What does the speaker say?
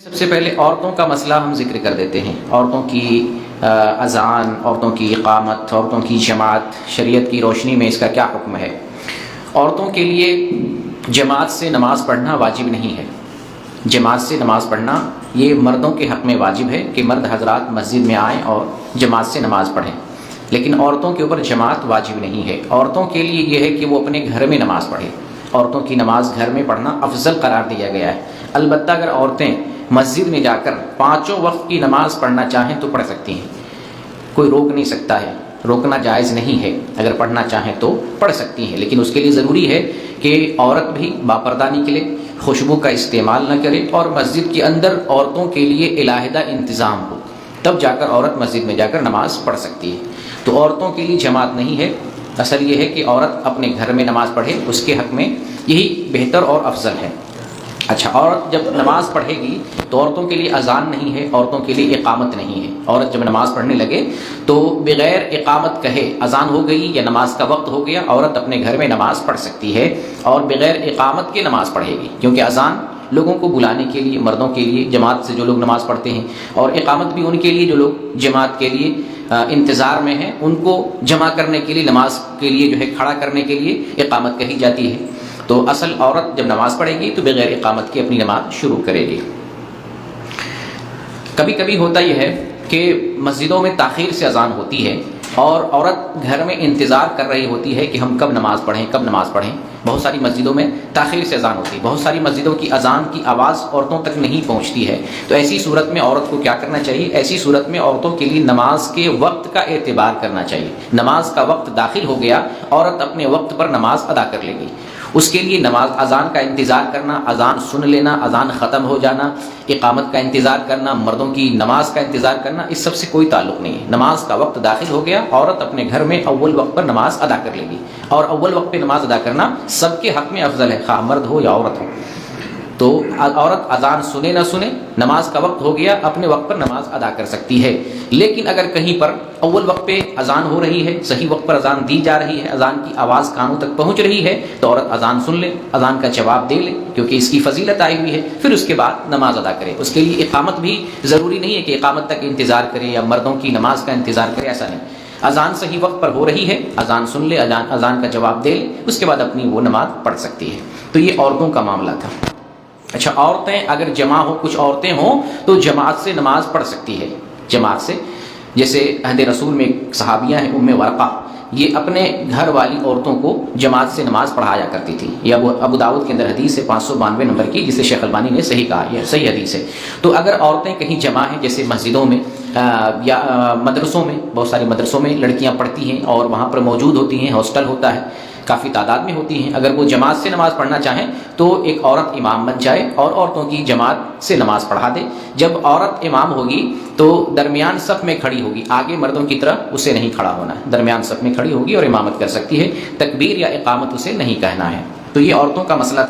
سب سے پہلے عورتوں کا مسئلہ ہم ذکر کر دیتے ہیں۔ عورتوں کی اذان، عورتوں کی اقامت، عورتوں کی جماعت، شریعت کی روشنی میں اس کا کیا حکم ہے؟ عورتوں کے لیے جماعت سے نماز پڑھنا واجب نہیں ہے۔ جماعت سے نماز پڑھنا یہ مردوں کے حق میں واجب ہے کہ مرد حضرات مسجد میں آئیں اور جماعت سے نماز پڑھیں، لیکن عورتوں کے اوپر جماعت واجب نہیں ہے۔ عورتوں کے لیے یہ ہے کہ وہ اپنے گھر میں نماز پڑھیں۔ عورتوں کی نماز گھر میں پڑھنا افضل قرار دیا گیا ہے۔ البتہ اگر عورتیں مسجد میں جا کر پانچوں وقت کی نماز پڑھنا چاہیں تو پڑھ سکتی ہیں، کوئی روک نہیں سکتا ہے، روکنا جائز نہیں ہے۔ اگر پڑھنا چاہیں تو پڑھ سکتی ہیں، لیکن اس کے لیے ضروری ہے کہ عورت بھی باپردہ نکلے، خوشبو کا استعمال نہ کرے، اور مسجد کے اندر عورتوں کے لیے علیحدہ انتظام ہو، تب جا کر عورت مسجد میں جا کر نماز پڑھ سکتی ہے۔ تو عورتوں کے لیے جماعت نہیں ہے۔ اصل یہ ہے کہ عورت اپنے گھر میں نماز پڑھے، اس کے حق میں یہی بہتر اور افضل ہے۔ اچھا، عورت جب نماز پڑھے گی تو عورتوں کے لیے اذان نہیں ہے، عورتوں کے لیے اقامت نہیں ہے۔ عورت جب نماز پڑھنے لگے تو بغیر اقامت کہے اذان ہو گئی یا نماز کا وقت ہو گیا، عورت اپنے گھر میں نماز پڑھ سکتی ہے اور بغیر اقامت کے نماز پڑھے گی، کیونکہ اذان لوگوں کو بلانے کے لیے، مردوں کے لیے، جماعت سے جو لوگ نماز پڑھتے ہیں، اور اقامت بھی ان کے لیے جو لوگ جماعت کے لیے انتظار میں ہیں، ان کو جمع کرنے کے لیے، نماز کے لیے جو ہے کھڑا کرنے کے لیے اقامت کہی جاتی ہے۔ تو اصل عورت جب نماز پڑھے گی تو بغیر اقامت کے اپنی نماز شروع کرے گی۔ کبھی کبھی ہوتا یہ ہے کہ مسجدوں میں تاخیر سے اذان ہوتی ہے اور عورت گھر میں انتظار کر رہی ہوتی ہے کہ ہم کب نماز پڑھیں، کب نماز پڑھیں۔ بہت ساری مسجدوں میں تاخیر سے اذان ہوتی ہے، بہت ساری مسجدوں کی اذان کی آواز عورتوں تک نہیں پہنچتی ہے۔ تو ایسی صورت میں عورت کو کیا کرنا چاہیے؟ ایسی صورت میں عورتوں کے لیے نماز کے وقت کا اعتبار کرنا چاہیے۔ نماز کا وقت داخل ہو گیا، عورت اپنے وقت پر نماز ادا کر لے گی۔ اس کے لیے نماز اذان کا انتظار کرنا، اذان سن لینا، اذان ختم ہو جانا، اقامت کا انتظار کرنا، مردوں کی نماز کا انتظار کرنا، اس سب سے کوئی تعلق نہیں ہے۔ نماز کا وقت داخل ہو گیا، عورت اپنے گھر میں اول وقت پر نماز ادا کر لے گی، اور اول وقت پہ نماز ادا کرنا سب کے حق میں افضل ہے، خواہ مرد ہو یا عورت ہو۔ تو عورت اذان سنے نہ سنے، نماز کا وقت ہو گیا، اپنے وقت پر نماز ادا کر سکتی ہے۔ لیکن اگر کہیں پر اول وقت پہ اذان ہو رہی ہے، صحیح وقت پر اذان دی جا رہی ہے، اذان کی آواز کانوں تک پہنچ رہی ہے، تو عورت اذان سن لے، اذان کا جواب دے لے، کیونکہ اس کی فضیلت آئی ہوئی ہے، پھر اس کے بعد نماز ادا کرے۔ اس کے لیے اقامت بھی ضروری نہیں ہے کہ اقامت تک انتظار کرے یا مردوں کی نماز کا انتظار کرے، ایسا نہیں۔ اذان صحیح وقت پر ہو رہی ہے، اذان سن لے، اذان کا جواب دے لے، اس کے بعد اپنی وہ نماز پڑھ سکتی ہے۔ تو یہ عورتوں کا معاملہ تھا۔ اچھا، عورتیں اگر جمع ہو، کچھ عورتیں ہوں تو جماعت سے نماز پڑھ سکتی ہے۔ جماعت سے، جیسے عہد رسول میں ایک صحابیہ ہیں ام ورقہ، یہ اپنے گھر والی عورتوں کو جماعت سے نماز پڑھایا کرتی تھی۔ یہ ابو داؤد کے اندر حدیث ہے 592 نمبر کی، جسے شیخ البانی نے صحیح کہا، یہ صحیح حدیث ہے۔ تو اگر عورتیں کہیں جمع ہیں، جیسے مسجدوں میں یا مدرسوں میں، بہت سارے مدرسوں میں لڑکیاں پڑھتی ہیں اور وہاں پر موجود ہوتی ہیں، ہاسٹل ہوتا ہے، کافی تعداد میں ہوتی ہیں، اگر وہ جماعت سے نماز پڑھنا چاہیں تو ایک عورت امام بن جائے اور عورتوں کی جماعت سے نماز پڑھا دے۔ جب عورت امام ہوگی تو درمیان صف میں کھڑی ہوگی، آگے مردوں کی طرح اسے نہیں کھڑا ہونا ہے، درمیان صف میں کھڑی ہوگی اور امامت کر سکتی ہے، تکبیر یا اقامت اسے نہیں کہنا ہے۔ تو یہ عورتوں کا مسئلہ تھا۔